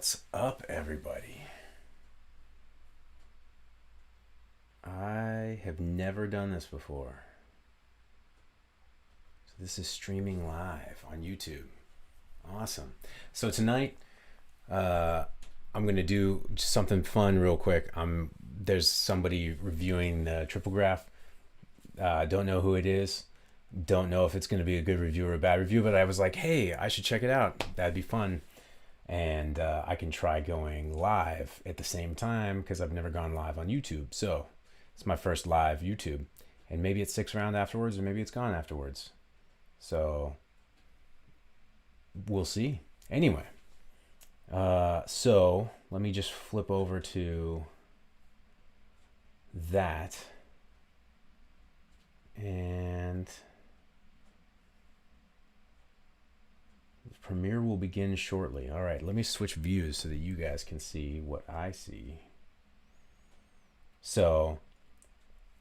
What's up, everybody? I have never done this before. So this is streaming live on YouTube. Awesome. So tonight, I'm gonna do something fun real quick. There's somebody reviewing the triplegraph. Don't know who it is. Don't know if it's gonna be a good review or a bad review, but I was like, hey, I should check it out. That'd be fun. And I can try going live at the same time because I've never gone live on YouTube. So it's my first live YouTube, and maybe it sticks around afterwards, or maybe it's gone afterwards. So we'll see. Anyway, so let me just flip over to that, and Premiere will begin shortly. All right, let me switch views so that you guys can see what I see. So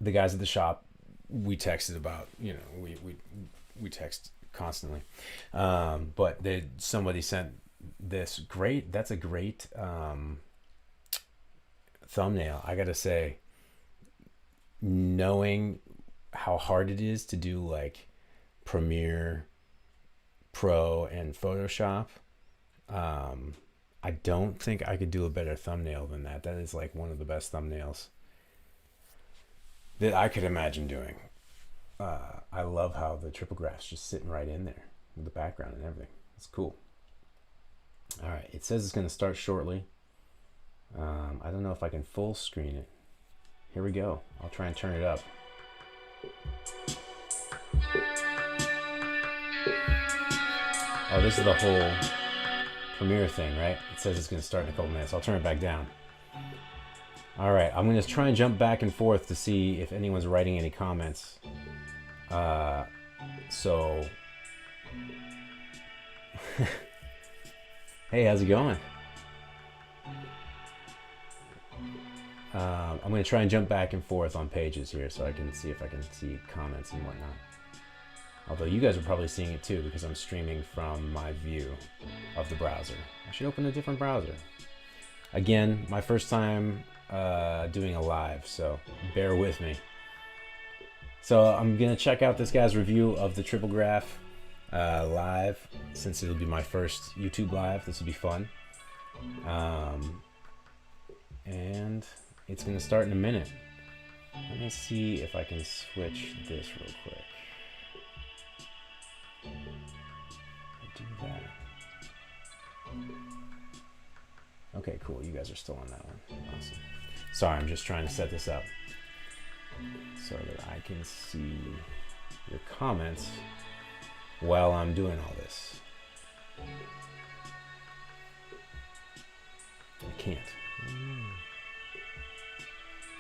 the guys at the shop, we texted about, we text constantly. But somebody sent this great, that's a great thumbnail. I gotta say, knowing how hard it is to do like Premiere Pro and Photoshop, I don't think I could do a better thumbnail than that. That is like one of the best thumbnails that I could imagine doing. I love how the triple-graph's just sitting right in there with the background and everything. It's cool. All right, it says it's going to start shortly. I don't know if I can full screen it. Here we go. I'll try and turn it up. Oh, this is the whole Premiere thing, right? It says it's going to start in a couple minutes. I'll turn it back down. All right, I'm going to try and jump back and forth to see if anyone's writing any comments. So, hey, how's it going? I'm going to try and jump back and forth on pages here so I can see if I can see comments and whatnot. Although you guys are probably seeing it too because I'm streaming from my view of the browser. I should open a different browser. Again, my first time doing a live, so bear with me. So I'm gonna check out this guy's review of the triplegraph live, since it'll be my first YouTube live. This will be fun. And it's gonna start in a minute. Let me see if I can switch this real quick. Do that. Okay, cool. You guys are still on that one. Awesome. Sorry, I'm just trying to set this up so that I can see your comments while I'm doing all this. I can't.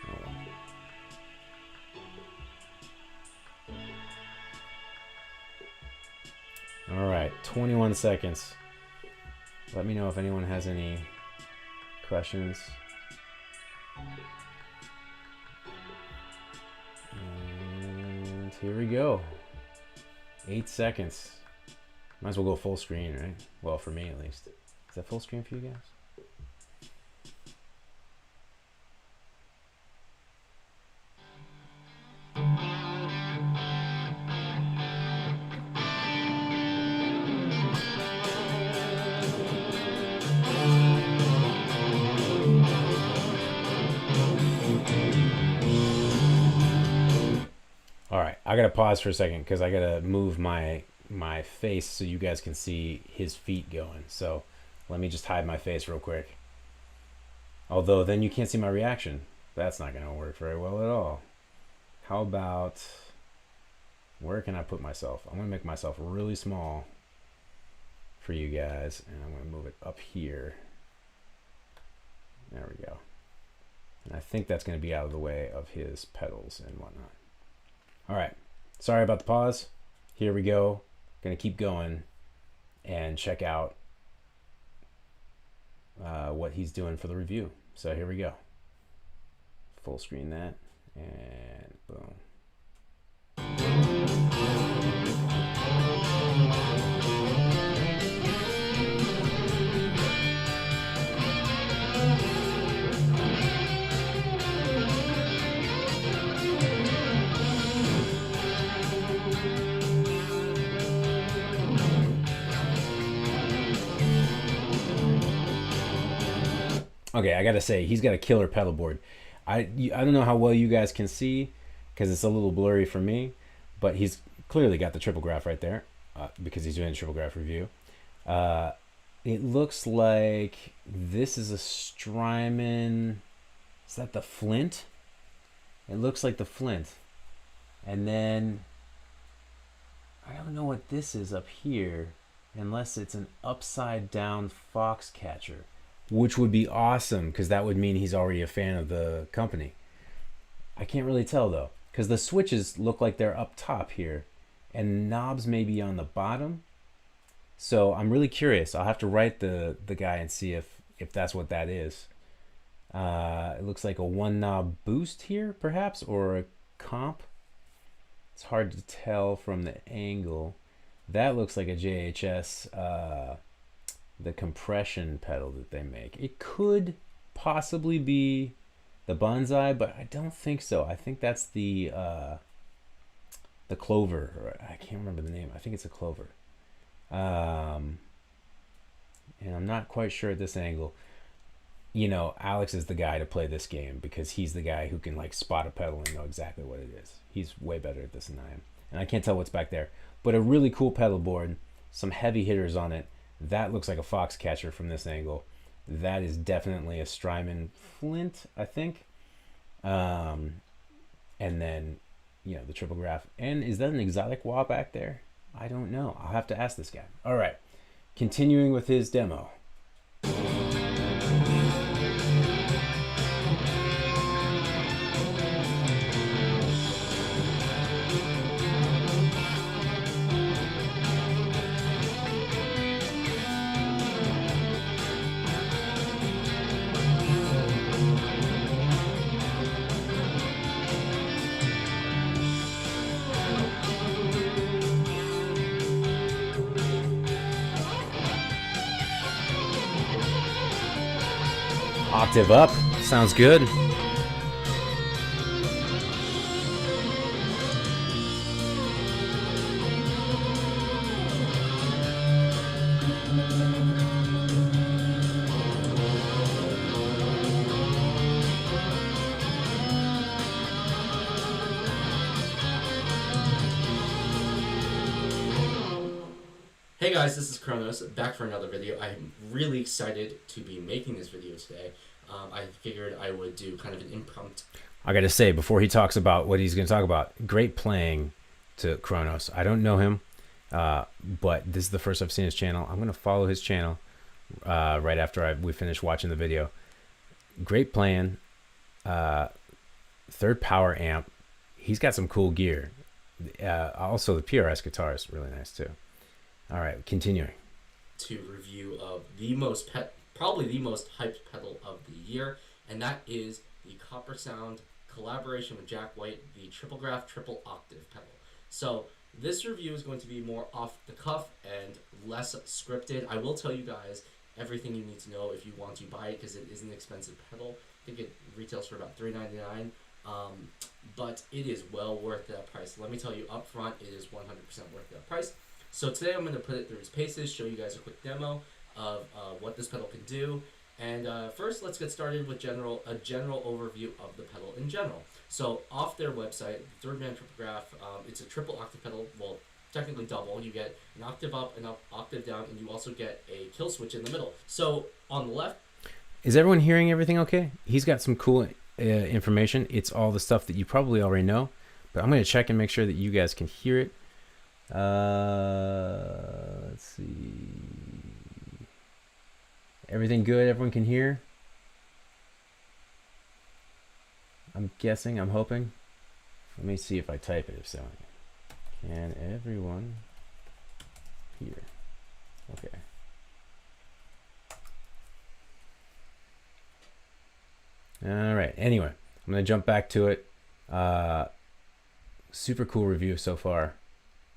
Oh well. All right, 21 seconds. Let me know if anyone has any questions. And here we go. 8 seconds. Might as well go full screen, right? Well, for me at least. Is that full screen for you guys? I gotta pause for a second because I gotta move my face so you guys can see his feet going. So let me just hide my face real quick. Although then you can't see my reaction. That's not gonna work very well at all. How about, where can I put myself? I'm gonna make myself really small for you guys, and I'm gonna move it up here. There we go. And I think that's gonna be out of the way of his pedals and whatnot. All right, sorry about the pause. Here we go. Gonna keep going and check out what he's doing for the review. So here we go. Full screen that, and boom. Okay, I gotta say, he's got a killer pedal board. I don't know how well you guys can see because it's a little blurry for me, but he's clearly got the triple graph right there because he's doing a triple graph review. Uh, it looks like this is a Strymon. Is that the Flint? It looks like the Flint. And then I don't know what this is up here unless it's an upside down Foxcatcher, which would be awesome because that would mean he's already a fan of the company. I can't really tell though because the switches look like they're up top here and knobs may be on the bottom. So I'm really curious. I'll have to write the guy and see if that's what that is. It looks like a one knob boost here perhaps, or a comp. It's hard to tell from the angle. That looks like a JHS, the compression pedal that they make. It could possibly be the Bonsai, but I don't think so. I think that's the Clover. I can't remember the name. I think it's a Clover. And I'm not quite sure at this angle. You know, Alex is the guy to play this game because he's the guy who can like spot a pedal and know exactly what it is. He's way better at this than I am. And I can't tell what's back there. But a really cool pedal board, some heavy hitters on it. That looks like a Foxcatcher from this angle. That is definitely a Strymon Flint, I think. And then, you know, the triple graph. And is that an exotic wah back there? I don't know. I'll have to ask this guy. All right. Continuing with his demo. Octave up. Sounds good. Hey guys, this is Chronos, back for another video. I'm really excited to be making this video today. I figured I would do kind of an impromptu. I gotta say, before he talks about what he's gonna talk about, great playing to Chronos. I don't know him, but this is the first I've seen his channel. I'm gonna follow his channel right after we finish watching the video. Great playing, third power amp. He's got some cool gear. Also, the PRS guitar is really nice too. All right, continuing. To review of probably the most hyped pedal of the year, and that is the CopperSound collaboration with Jack White, the triple graph triple octave pedal. So this review is going to be more off the cuff and less scripted. I will tell you guys everything you need to know if you want to buy it because it is an expensive pedal. I think it retails for about $3.99, but it is well worth that price. Let me tell you up front, it is 100% worth that price. So today I'm going to put it through its paces, show you guys a quick demo of what this pedal can do. And first, let's get started with a general overview of the pedal in general. So off their website, Third Man Triple Graph, it's a triple octave pedal, well, technically double. You get an octave up, an octave down, and you also get a kill switch in the middle. So on the left... Is everyone hearing everything okay? He's got some cool information. It's all the stuff that you probably already know, but I'm going to check and make sure that you guys can hear it. Let's see. Everything good? Everyone can hear? I'm guessing, I'm hoping. Let me see if I type it, if so. Can everyone hear? Okay. All right. Anyway, I'm going to jump back to it. Super cool review so far.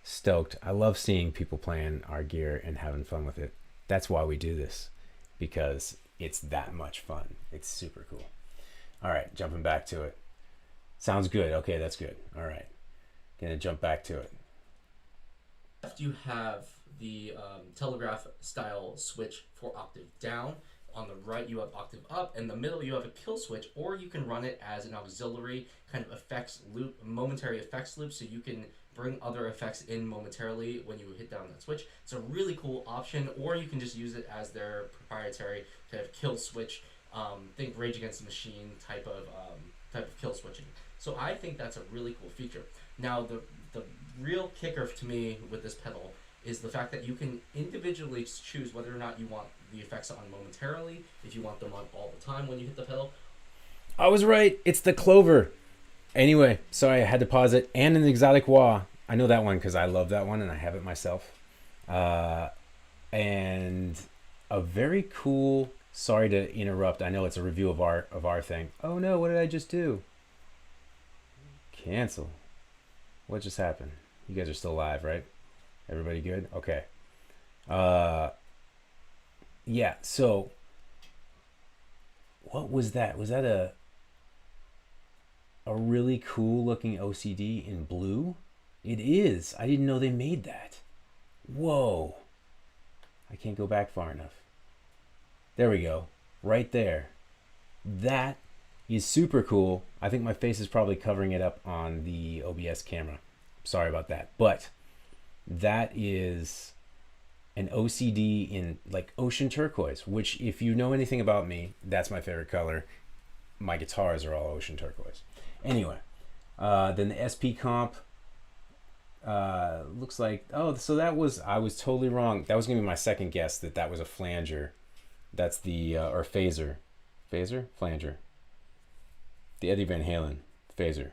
Stoked. I love seeing people playing our gear and having fun with it. That's why we do this, because it's that much fun. It's super cool. All right, jumping back to it. Sounds good. Okay, that's good. All right, gonna jump back to it. You have the telegraph style switch for octave down, On the right, you have octave up. In the middle, you have a kill switch, or you can run it as an auxiliary kind of effects loop, momentary effects loop, so you can bring other effects in momentarily when you hit down that switch. It's a really cool option, or you can just use it as their proprietary kind of kill switch. Think Rage Against the Machine type of kill switching. So I think that's a really cool feature. Now the real kicker to me with this pedal is the fact that you can individually choose whether or not you want the effects on momentarily, if you want them on all the time when you hit the pedal. I was right. It's the Clover. Anyway, sorry I had to pause it. And an exotic wah. I know that one because I love that one and I have it myself. And a very cool. Sorry to interrupt. I know it's a review of our thing. Oh no! What did I just do? Cancel. What just happened? You guys are still live, right? Everybody good? Okay. Yeah. So, what was that? Was that a really cool looking OCD in blue? It is. I didn't know they made that. Whoa. I can't go back far enough. There we go. Right there. That is super cool. I think my face is probably covering it up on the OBS camera. Sorry about that. But that is an OCD in like ocean turquoise, which if you know anything about me, that's my favorite color. My guitars are all ocean turquoise. Anyway, then the SP comp looks like, oh, so that was, I was totally wrong. That was going to be my second guess that was a flanger. That's the, or phaser. Phaser? Flanger. The Eddie Van Halen. Phaser.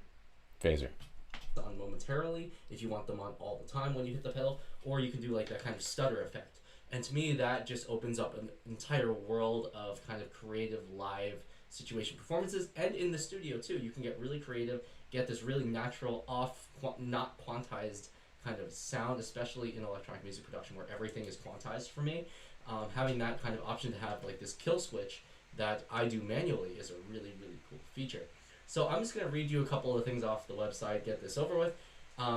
On momentarily, if you want them on all the time when you hit the pedal, or you can do like that kind of stutter effect. And to me, that just opens up an entire world of kind of creative live situation performances. And in the studio too, you can get really creative, get this really natural, not quantized kind of sound, especially in electronic music production where everything is quantized for me. Having that kind of option to have like this kill switch that I do manually is a really, really cool feature. So I'm just going to read you a couple of things off the website, get this over with.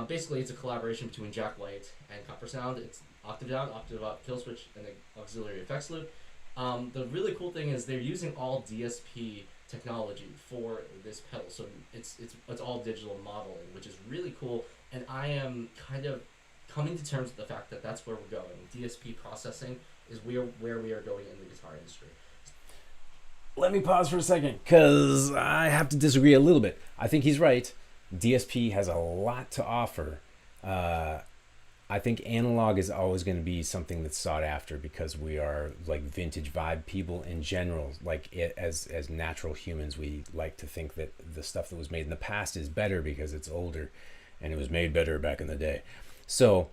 Basically, it's a collaboration between Jack White and CopperSound. It's octave down, octave up, kill switch, and the auxiliary effects loop. The really cool thing is they're using all DSP technology for this pedal. So it's all digital modeling, which is really cool. And I am kind of coming to terms with the fact that that's where we're going. DSP processing is where we are going in the guitar industry. Let me pause for a second because I have to disagree a little bit. I think he's right. DSP has a lot to offer. I think analog is always going to be something that's sought after because we are like vintage vibe people in general. Like as natural humans, we like to think that the stuff that was made in the past is better because it's older and it was made better back in the day. So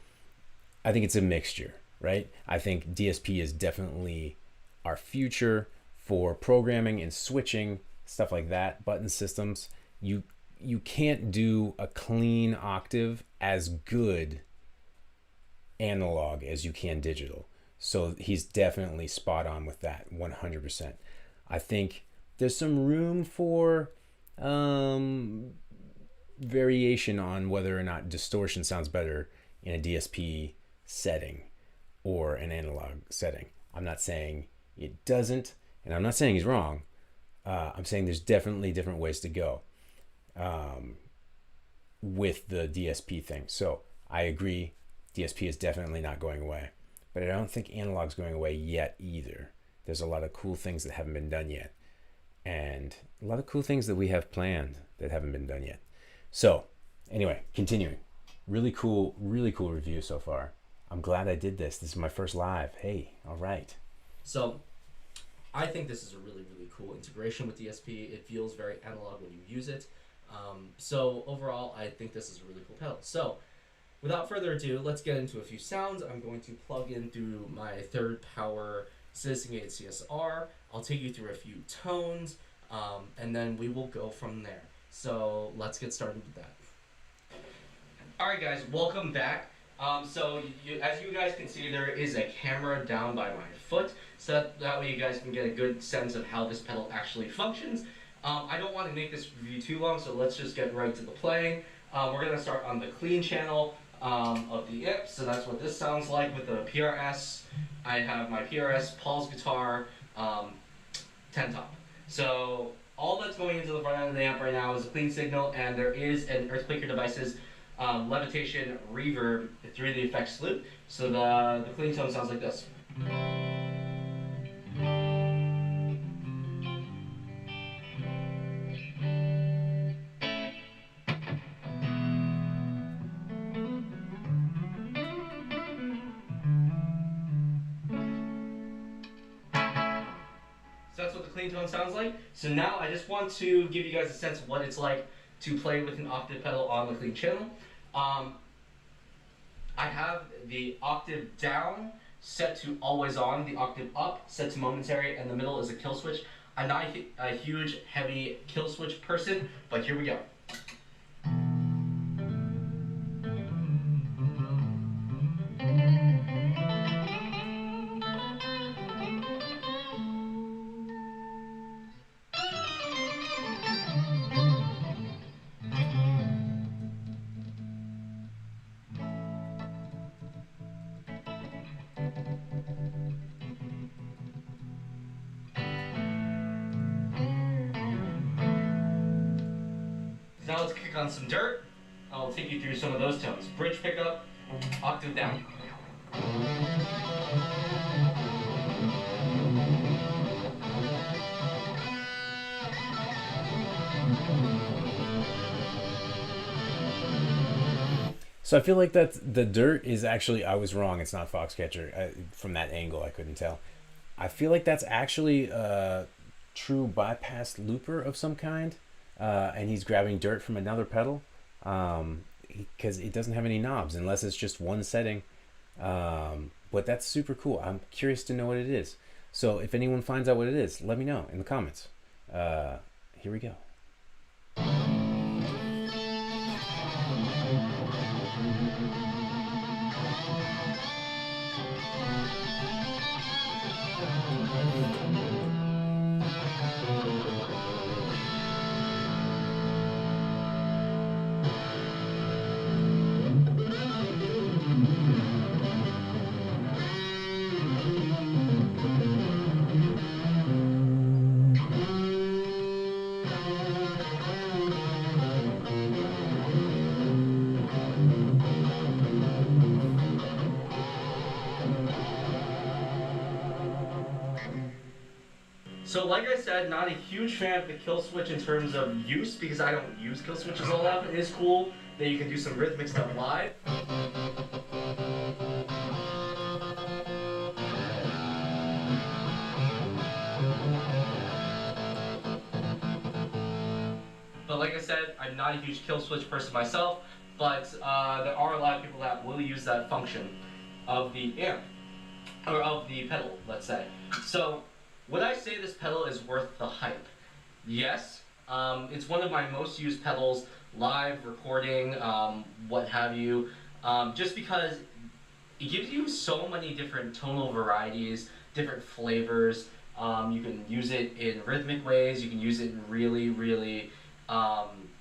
I think it's a mixture, right? I think DSP is definitely our future for programming and switching, stuff like that, button systems. You can't do a clean octave as good analog as you can digital. So he's definitely spot on with that, 100%. I think there's some room for variation on whether or not distortion sounds better in a DSP setting or an analog setting. I'm not saying it doesn't, and I'm not saying he's wrong. I'm saying there's definitely different ways to go with the DSP thing. So I agree, DSP is definitely not going away. But I don't think analog's going away yet either. There's a lot of cool things that haven't been done yet. And a lot of cool things that we have planned that haven't been done yet. So anyway, continuing. Really cool review so far. I'm glad I did this. This is my first live. Hey, all right. So I think this is a really, really cool integration with DSP. It feels very analog when you use it. So overall, I think this is a really cool pedal. So without further ado, let's get into a few sounds. I'm going to plug in through my third power Citizen Gate CSR. I'll take you through a few tones, and then we will go from there. So let's get started with that. Alright guys, welcome back. So as you guys can see, there is a camera down by my foot, so that way you guys can get a good sense of how this pedal actually functions. I don't want to make this review too long, so let's just get right to the playing. We're going to start on the clean channel of the IP, so that's what this sounds like with the PRS. I have my PRS, Paul's guitar, 10 top. So all that's going into the front end of the amp right now is a clean signal, and there is an Earthquaker Devices levitation reverb through the effects loop. So the clean tone sounds like this. So that's what the clean tone sounds like. So now I just want to give you guys a sense of what it's like to play with an octave pedal on the clean channel. I have the octave down set to always on, the octave up set to momentary, and the middle is a kill switch. I'm not a huge, heavy kill switch person, but here we go. Now let's kick on some dirt. I'll take you through some of those tones. Bridge pickup, octave down. So I feel like that the dirt is actually, I was wrong. It's not Foxcatcher. From that angle, I couldn't tell. I feel like that's actually a true bypass looper of some kind, and he's grabbing dirt from another pedal, because it doesn't have any knobs unless it's just one setting. But that's super cool. I'm curious to know what it is. So if anyone finds out what it is, let me know in the comments. Here we go. So like I said, not a huge fan of the kill switch in terms of use, because I don't use kill switches all that. It is cool that you can do some rhythmic stuff live. But like I said, I'm not a huge kill switch person myself, but there are a lot of people that will use that function of the amp, or of the pedal, let's say. So would I say this pedal is worth the hype? Yes. It's one of my most used pedals, live, recording, what have you, just because it gives you so many different tonal varieties, different flavors. You can use it in rhythmic ways, you can use it in really, really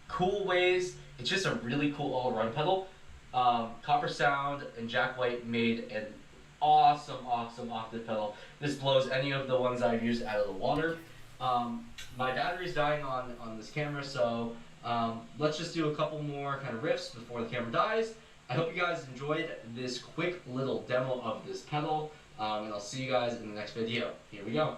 cool ways. It's just a really cool all-around pedal. CopperSound and Jack White made an awesome octave pedal. This blows any of the ones I've used out of the water. My battery's dying on this camera, so let's just do a couple more kind of riffs before the camera dies. I hope you guys enjoyed this quick little demo of this pedal, and I'll see you guys in the next video. Here we go.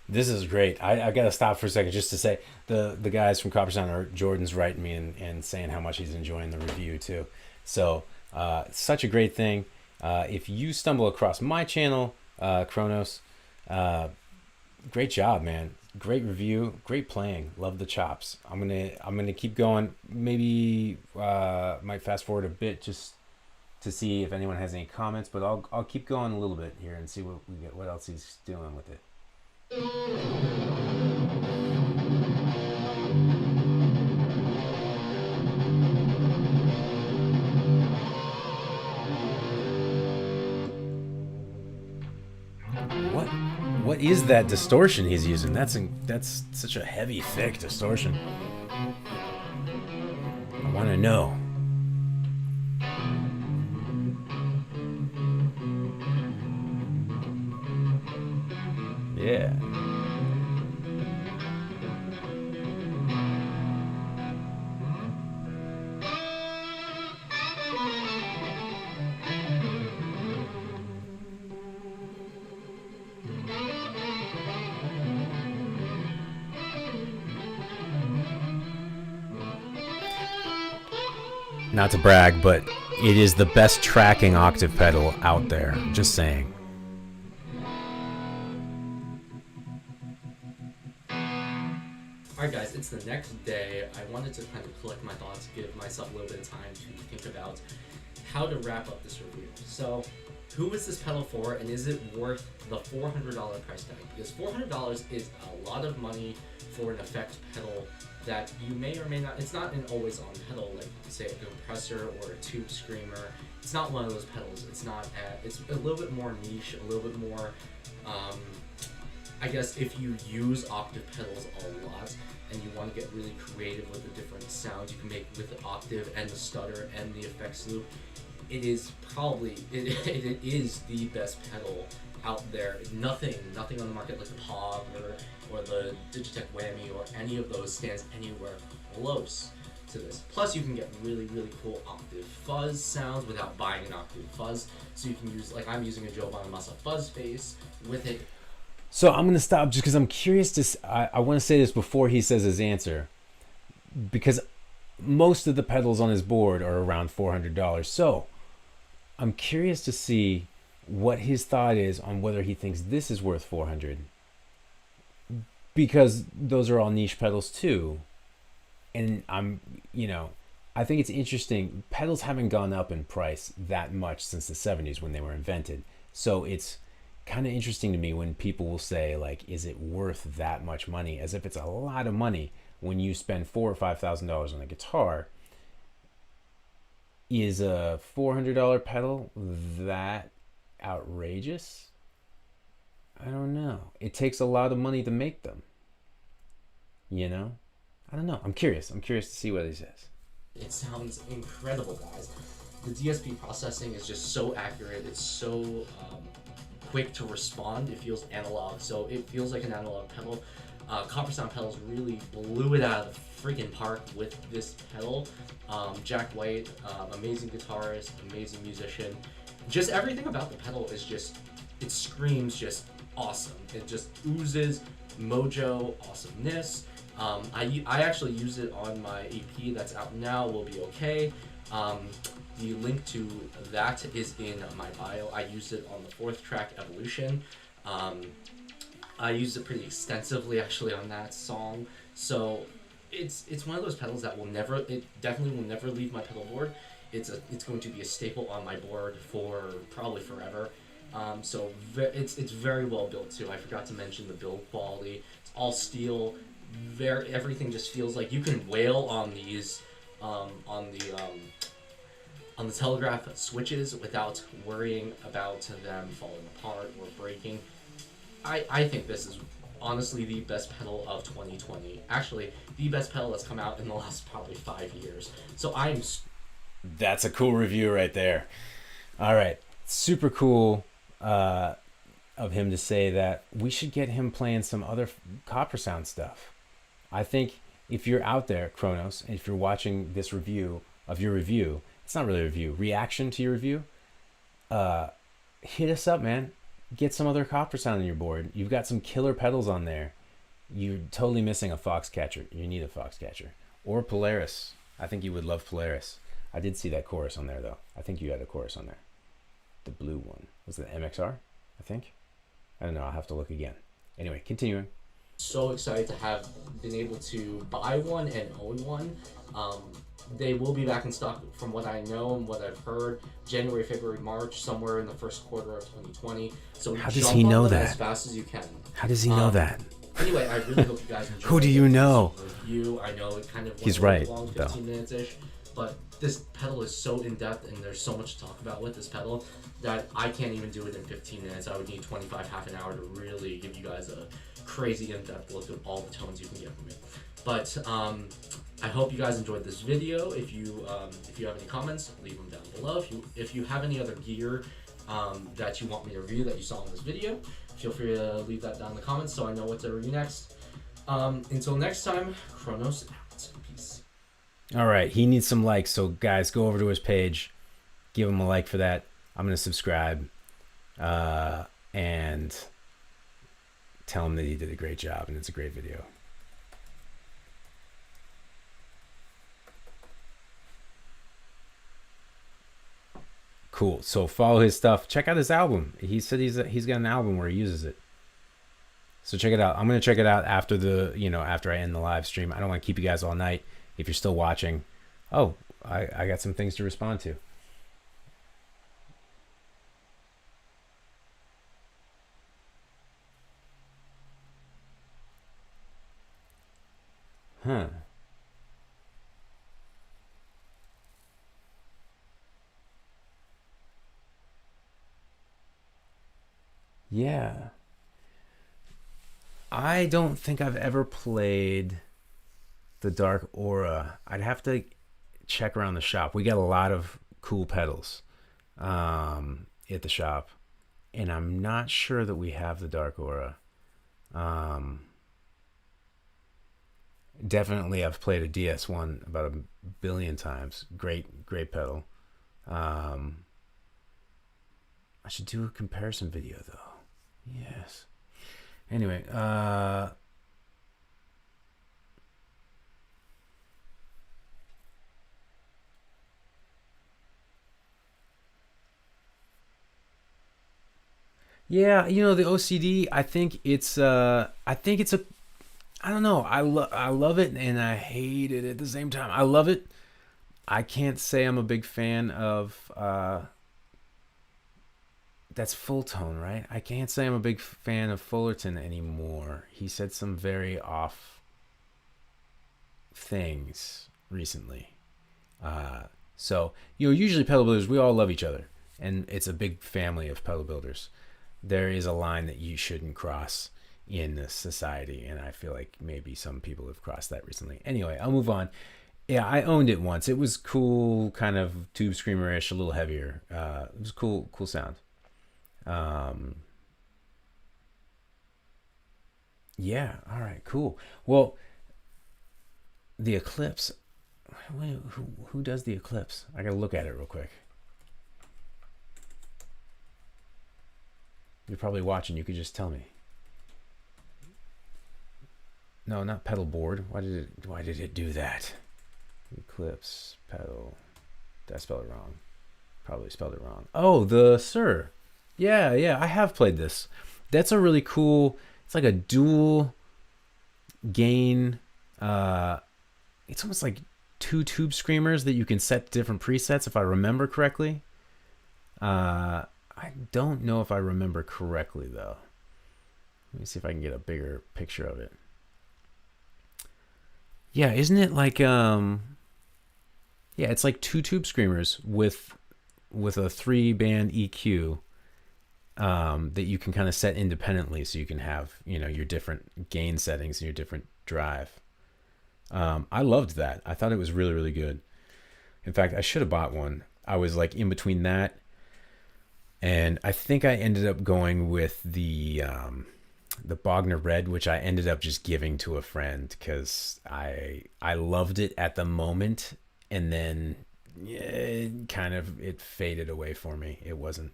This is great. I got to stop for a second just to say the guys from CopperSound, or Jordan's writing me and saying how much he's enjoying the review too. So such a great thing. If you stumble across my channel, Chronos, Great job, man. Great review. Great playing. Love the chops. I'm gonna keep going. Maybe might fast forward a bit just to see if anyone has any comments, but I'll keep going a little bit here and see what we get. What else he's doing with it. What what is that distortion he's using? That's such a heavy, thick distortion. I want to know. Yeah. Not to brag, but it is the best tracking octave pedal out there. Just saying. Alright guys, it's the next day. I wanted to kind of collect my thoughts, give myself a little bit of time to think about how to wrap up this review. So, who is this pedal for, and is it worth the $400 price tag? Because $400 is a lot of money for an effect pedal that you may or may not, it's not an always-on pedal like, say, a compressor or a tube screamer. It's not one of those pedals. It's not, it's a little bit more niche, a little bit more, I guess if you use octave pedals a lot and you want to get really creative with the different sounds you can make with the octave and the stutter and the effects loop, it is probably, it is the best pedal out there. Nothing on the market like the Pog or the Digitech Whammy or any of those stands anywhere close to this. Plus you can get really, really cool octave fuzz sounds without buying an octave fuzz. So you can use, like I'm using a Joe Bonamassa fuzz face with it. So I'm going to stop just because I'm curious to... I want to say this before he says his answer. Because most of the pedals on his board are around $400. So I'm curious to see what his thought is on whether he thinks this is worth $400. Because those are all niche pedals too. And I think it's interesting. Pedals haven't gone up in price that much since the 70s when they were invented. So it's kind of interesting to me when people will say, like, is it worth that much money? As if it's a lot of money when you spend $4,000 or $5,000 on a guitar. Is a $400 pedal that outrageous? I don't know. It takes a lot of money to make them. I don't know. I'm curious to see what he says. It sounds incredible, guys. The DSP processing is just so accurate. It's so quick to respond. It feels analog, so it feels like an analog pedal. CopperSound Pedals really blew it out of the freaking park with this pedal. Jack White, amazing guitarist, amazing musician. Just everything about the pedal is just, it screams just awesome. It just oozes mojo, awesomeness. I actually use it on my EP that's out now, Will Be Okay. The link to that is in my bio. I used it on the 4th track, Evolution. I used it pretty extensively actually on that song. So it's one of those pedals that it definitely will never leave my pedal board. It's going to be a staple on my board for probably forever. So it's very well built too. I forgot to mention the build quality. It's all steel. Everything just feels like you can wail on these on the telegraph switches without worrying about them falling apart or breaking. I think this is honestly the best pedal of 2020. Actually, the best pedal that's come out in the last probably 5 years. So That's a cool review right there. All right. Super cool of him to say that. We should get him playing some other CopperSound stuff. I think if you're out there, Chronos, and if you're watching this review of your review, it's not really a review, reaction to your review, hit us up, man. Get some other CopperSound on your board. You've got some killer pedals on there. You're totally missing a Foxcatcher. You need a Foxcatcher. Or Polaris. I think you would love Polaris. I did see that chorus on there, though. I think you had a chorus on there. The blue one. Was it the MXR, I think? I don't know. I'll have to look again. Anyway, continuing. So excited to have been able to buy one and own one. Um, they will be back in stock from what I know and what I've heard. January, February, March, somewhere in the first quarter of 2020. So How does jump he on know them that? as fast as you can. How does he know that? Anyway, I really hope you guys enjoy. Who do you know? Review. I know it kind of went He's a little right, long, 15 minutes ish, but this pedal is so in depth and there's so much to talk about with this pedal that I can't even do it in 15 minutes. I would need 25, half an hour to really give you guys a crazy in depth look at all the tones you can get from it. But I hope you guys enjoyed this video. If you have any comments, leave them down below. If you have any other gear that you want me to review that you saw in this video, feel free to leave that down in the comments so I know what to review next. Until next time, Chronos out. Peace. All right, he needs some likes, so guys, go over to his page, give him a like for that. I'm gonna subscribe, and tell him that he did a great job and it's a great video. Cool. So follow his stuff. Check out his album. He said he's got an album where he uses it. So check it out. I'm gonna check it out after after I end the live stream. I don't want to keep you guys all night. If you're still watching, oh, I got some things to respond to. Huh. Yeah. I don't think I've ever played the Dark Aura. I'd have to check around the shop. We got a lot of cool pedals at the shop, and I'm not sure that we have the Dark Aura. Definitely I've played a DS1 about 1 billion times. Great pedal. I should do a comparison video though. Yes. Anyway, yeah, the OCD, I think it's a, I don't know. I love it and I hate it at the same time. I love it. I can't say I'm a big fan of that's full tone, right? I can't say I'm a big fan of Fullerton anymore. He said some very off things recently. So, usually pedal builders, we all love each other. And it's a big family of pedal builders. There is a line that you shouldn't cross in this society. And I feel like maybe some people have crossed that recently. Anyway, I'll move on. Yeah, I owned it once. It was cool, kind of tube screamer-ish, a little heavier. It was cool sound. Yeah, all right, cool. Well, the Eclipse, who does the Eclipse? I gotta look at it real quick. You're probably watching, you could just tell me. No, not pedal board. Why did it do that? Eclipse pedal. Did I spell it wrong? Probably spelled it wrong. Oh, the Sir. Yeah, I have played this. That's a really cool, it's like a dual gain. It's almost like 2 tube screamers that you can set different presets, if I remember correctly. I don't know if I remember correctly, though. Let me see if I can get a bigger picture of it. Yeah, isn't it like, yeah, it's like 2 tube screamers with a 3-band EQ. That you can kind of set independently, so you can have your different gain settings and your different drive. I loved that. I thought it was really, really good. In fact, I should have bought one. I was like in between that, and I think I ended up going with the Bogner Red, which I ended up just giving to a friend because I loved it at the moment, and then it faded away for me. It wasn't.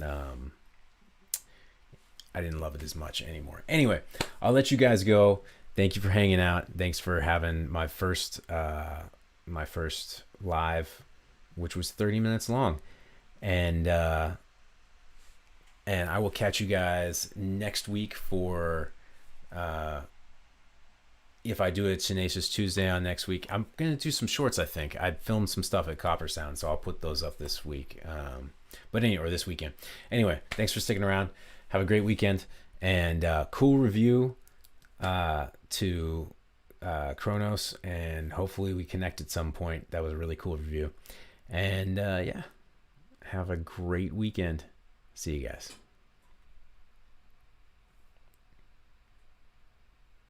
I didn't love it as much anymore. Anyway, I'll let you guys go. Thank you for hanging out. Thanks for having my first live, which was 30 minutes long. And And I will catch you guys next week for if I do a Tenacious Tuesday on next week. I'm going to do some shorts, I think. I filmed some stuff at CopperSound, so I'll put those up this week. Or this weekend. Anyway, thanks for sticking around. Have a great weekend. And cool review to Chronos. And hopefully we connect at some point. That was a really cool review. And yeah, have a great weekend. See you guys.